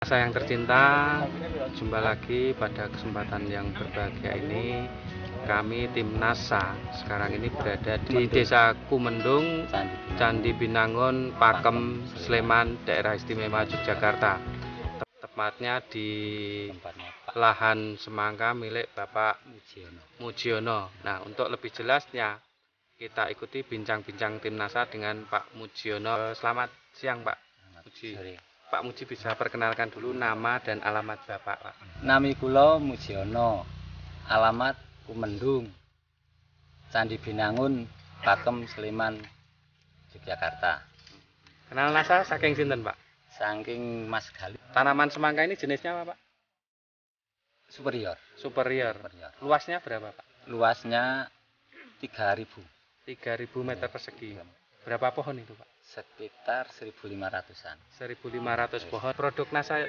Sayang tercinta, jumpa lagi pada kesempatan yang berbahagia ini. Kami tim NASA sekarang ini berada di Desa Kumendung, Candi Binangun, Pakem, Sleman, Daerah Istimewa Yogyakarta. Tepatnya di lahan semangka milik Bapak Mujiono. Nah, untuk lebih jelasnya kita ikuti bincang-bincang tim NASA dengan Pak Mujiono. Selamat siang Pak Muji. Pak Muji bisa perkenalkan dulu nama dan alamat Bapak, Pak. Nami kula Mujiono, alamat Kumendung, Candi Binangun, Pakem, Sleman, Yogyakarta. Kenal NASA saking sinten, Pak? Saking Mas Gali. Tanaman semangka ini jenisnya apa, Pak? Superior. Superior. Luasnya berapa, Pak? Luasnya 3.000. 3.000 meter persegi. Berapa pohon itu, Pak? Sekitar 1.500-an. 1.500 pohon. Produk NASA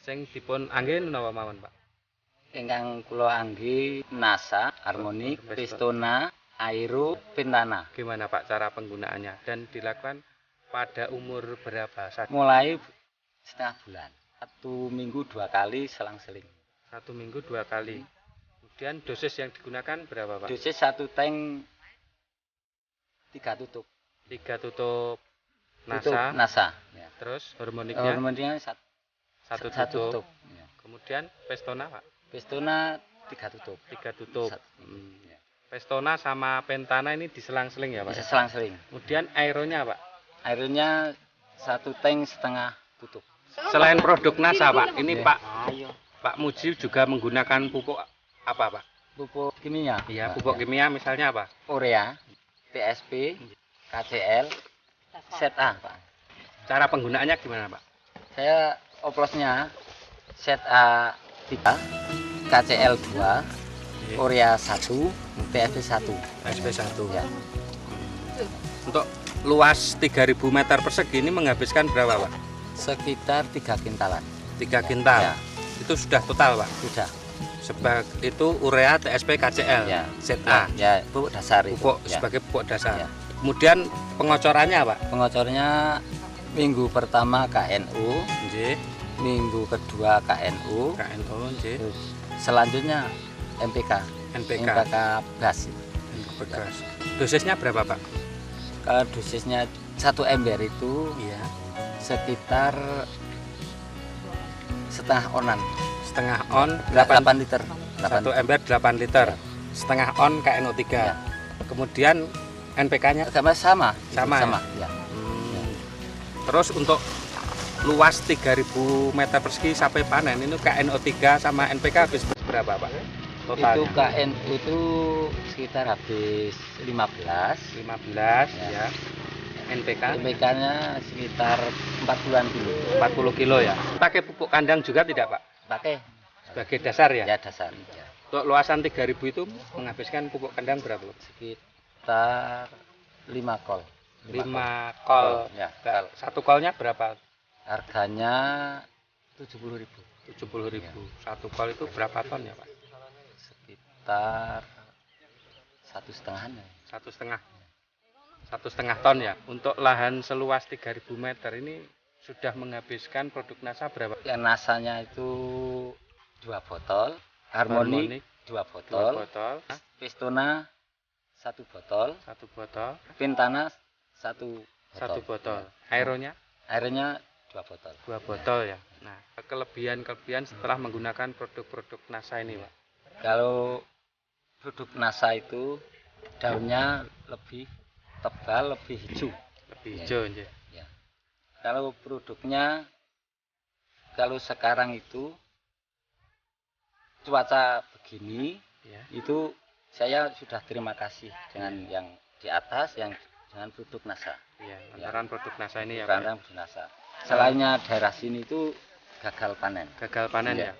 sing dipun anggen napa mawon, Pak? Ingkang kula angge NASA, Harmonic, Pestona, Aero, Pentana. Gimana Pak cara penggunaannya dan dilakukan pada umur berapa saat? Mulai setengah bulan. 1 minggu 2 kali selang-seling. 1 minggu 2 kali. Kemudian dosis yang digunakan berapa, Pak? Dosis 1 tank 3 tutup. 3 tutup Tutup NASA. NASA. Ya. Terus hormoniknya Hormonnya 1 tutup. Ya. Kemudian Pestona, Pak? Pestona 3 tutup. 3 tutup. Ya. Pestona sama Pentana ini diselang-seling ya, Pak? Bisa selang-seling. Kemudian aeronya, Pak? Airnya 1 tank setengah tutup. Selain produk NASA, Pak, ini Ya. Pak Muji juga menggunakan pupuk apa, Pak? Pupuk kimia. Iya, pupuk kimia misalnya apa? Urea, PSP, KCL, ZA, Pak. Cara penggunaannya gimana, Pak? Saya oplosnya ZA 3, KCL 2, Urea 1, PSP 1. PSP 1. Ya. Untuk luas 3.000 meter persegi ini menghabiskan berapa, Pak? Sekitar 3 kintalan. 3 kintal. Ya. Itu sudah total, Pak? Sudah. Sebagai itu urea, TSP, KCL, Ya. ZA. Ya, pupuk dasar itu. Pupuk Ya. sebagai pupuk dasar. Ya. Kemudian pengocorannya, Pak? Pengocornya minggu pertama KNU, Nggih. minggu kedua KNU, KNO, nggih. terus selanjutnya MPK. NPK. MPK gas. Bekas. Dosisnya berapa, Pak? Kalau dosisnya 1 ember itu Iya. sekitar setengah onan. Setengah on 8 liter. 1 ember 8 liter. Setengah on KNO3. Ya. Kemudian NPK-nya Agama sama. Sama, Sama. Ya. terus untuk luas 3.000 meter persegi sampai panen ini KNO3 sama NPK habis berapa, Pak? Totalnya? Itu KNU itu sekitar habis 15. 15 ya. NPK MPK-nya sekitar 40-an kilo. 40 kilo ya. Pakai pupuk kandang juga tidak, Pak? Pakai Sebagai dasar ya? ya dasar. Ya. Untuk luasan 3.000 itu menghabiskan pupuk kandang berapa, Pak? Sekitar 5 kol. 5 kol. Ya, Nah, satu kolnya berapa? harganya 70.000. 70.000. Satu kol itu berapa ton ya, Pak? Sekitar 1,5 ya. 1,5. 1,5 ton ya. Untuk lahan seluas 3.000 meter ini sudah menghabiskan produk NASA berapa? Yang nasanya itu 2 botol, Harmonic 2 botol, 2 botol, Pestona 1 botol, 1 botol, Pentana 1 1 botol. Aeronya Airnya 2 botol. 2 botol ya. Nah, kelebihan-kelebihan setelah menggunakan produk-produk NASA ini, Pak. Kalau produk NASA itu daunnya lebih tebal, lebih hijau. Lebih hijau ya. Ya. Kalau produknya, kalau sekarang itu cuaca begini, Ya. itu saya sudah terima kasih dengan yang di atas, yang dengan produk NASA. Iya, lantaran produk NASA ini ya, Pak. Karena produk NASA. Selainnya daerah sini itu gagal panen. Gagal panen ya. Iya.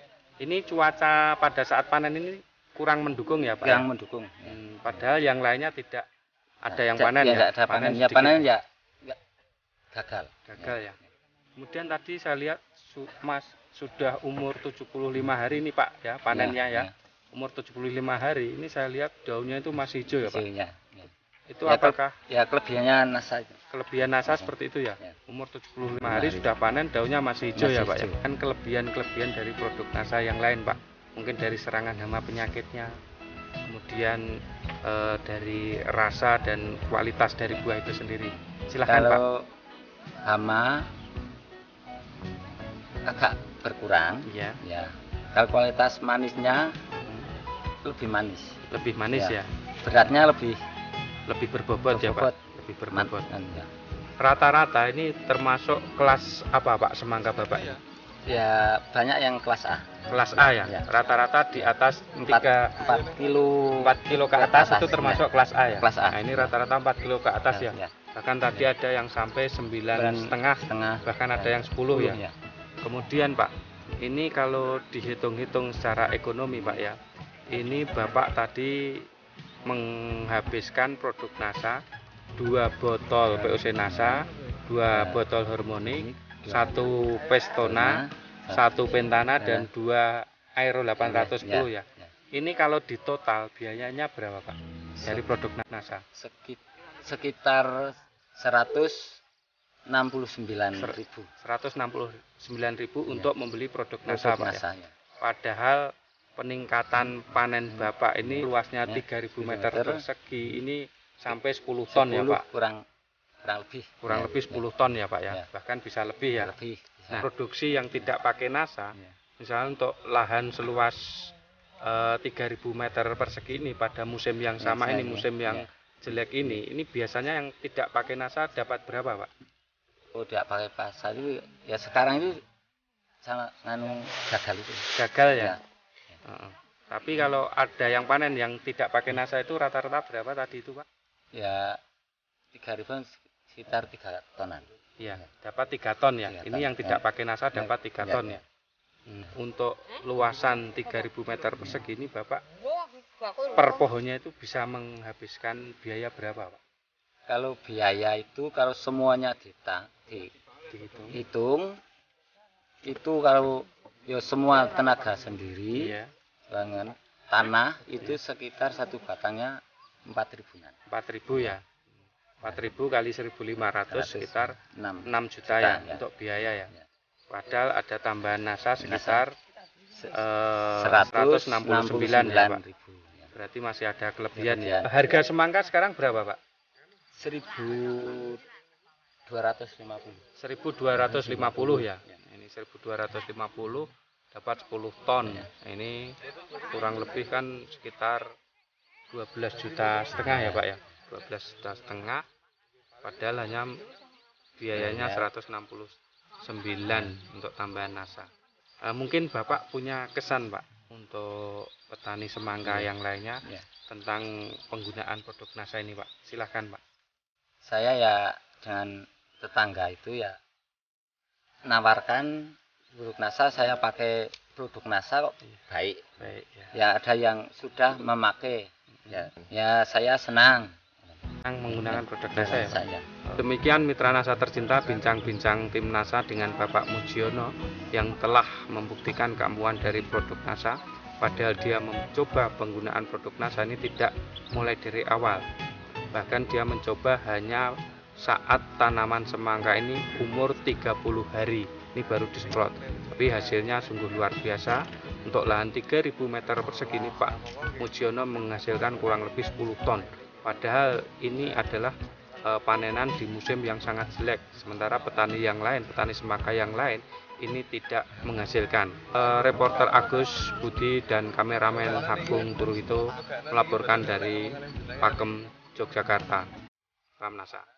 Ini cuaca pada saat panen ini kurang mendukung ya, Pak. Yang mendukung. Padahal yang lainnya tidak ada yang panen ya. ya. Tidak ada panen. Ya sedikit. panen ya gagal. Gagal ya. Kemudian tadi saya lihat Mas sudah umur 75 hari ini, Pak, ya panennya ya. Umur 75 hari ini saya lihat daunnya itu masih hijau ya, Pak. Hasilnya, ya. Itu Ya, apakah ya kelebihannya NASA itu. kelebihan NASA seperti itu ya? Ya. Umur 75 hari sudah panen, daunnya masih hijau Masih ya Pak ya? hijau. Kan kelebihan-kelebihan dari produk NASA yang lain Pak. Mungkin dari serangan hama penyakitnya, kemudian dari rasa dan kualitas dari buah itu sendiri. Silahkan Pak. Kalau hama agak berkurang, Iya. ya. Kalau kualitas manisnya lebih manis. Lebih manis ya? Beratnya lebih Lebih berbobot ya Pak? berbobot. Lebih berbobot. Ya. Rata-rata ini termasuk kelas apa Pak semangka Bapak? Ya banyak yang kelas A. Kelas A ya? Ya. Rata-rata di atas 4 kilo 4 kilo ke atas itu termasuk ya. kelas A ya? Kelas A. Nah ini rata-rata 4 kilo ke atas ya? Ya. Bahkan tadi ada yang sampai 9,5, bahkan ada yang 10 ya? Ya. Kemudian Pak, ini kalau dihitung-hitung secara ekonomi Pak ya, ini Bapak tadi menghabiskan produk NASA 2 botol POC NASA, 2 botol Harmonic, 1 Pestona, 1 Pentana, dan 2 Aero 810 ya. Ini kalau di total biayanya berapa Pak dari produk NASA? Sekitar 169.000. 169.000 untuk membeli produk NASA Pak ya. Ya. Padahal peningkatan panen Bapak ini luasnya 3.000 meter persegi ini sampai 10 ton ya Pak. Kurang lebih. Kurang lebih 10 ton ya Pak ya. Ya. Bahkan bisa lebih ya. Lebih. Nah, produksi yang tidak pakai NASA, misalnya untuk lahan seluas 3.000 meter persegi ini pada musim yang sama ini, musim yang jelek ini biasanya yang tidak pakai NASA dapat berapa Pak? Oh, tidak pakai pasar itu ya sekarang itu sama gagal itu. Gagal ya. Tapi kalau ada yang panen yang tidak pakai NASA itu rata-rata berapa tadi itu Pak? Ya 3.000 sekitar 3 tonan. Ya, dapat 3 ton ya. Ini yang tidak pakai NASA dapat 3 ton ya. Untuk luasan 3.000 meter persegi ini Bapak per pohonnya itu bisa menghabiskan biaya berapa Pak? Kalau biaya itu kalau semuanya dihitung itu kalau ya semua tenaga sendiri, dengan tanah itu sekitar satu batangnya 4.000-an. 4.000 ya. 4.000 kali 1.500 sekitar 6 juta ya untuk biaya ya. Padahal ada tambahan NASA sekitar 169 ya Pak. Berarti masih ada kelebihan ya. Harga semangka sekarang berapa Pak? 1.250. 1.250 ya. Ini 1.250 dapat 10 ton. Ini kurang lebih kan sekitar 12,5 juta ya Pak ya. 12,5 juta. Padahal hanya biayanya 169 untuk tambahan NASA. Mungkin Bapak punya kesan Pak untuk petani semangka yang lainnya tentang penggunaan produk NASA ini Pak. Silahkan Pak. Saya ya dengan tetangga itu ya nawarkan produk NASA, saya pakai produk NASA kok baik ya. Ada yang sudah memakai ya saya senang menggunakan produk NASA ya Pak. Demikian mitra NASA tercinta, bincang-bincang tim NASA dengan Bapak Mujiono yang telah membuktikan keampuhan dari produk NASA. Padahal dia mencoba penggunaan produk NASA ini tidak mulai dari awal, bahkan dia mencoba hanya saat tanaman semangka ini umur 30 hari ini baru disemprot. Tapi hasilnya sungguh luar biasa. Untuk lahan 3.000 meter persegi ini Pak Mujiono menghasilkan kurang lebih 10 ton. Padahal ini adalah panenan di musim yang sangat jelek. Sementara petani yang lain, petani semangka yang lain ini tidak menghasilkan. Reporter Agus Budi dan kameramen Agung Turuhito melaporkan dari Pakem, Yogyakarta. Salam NASA.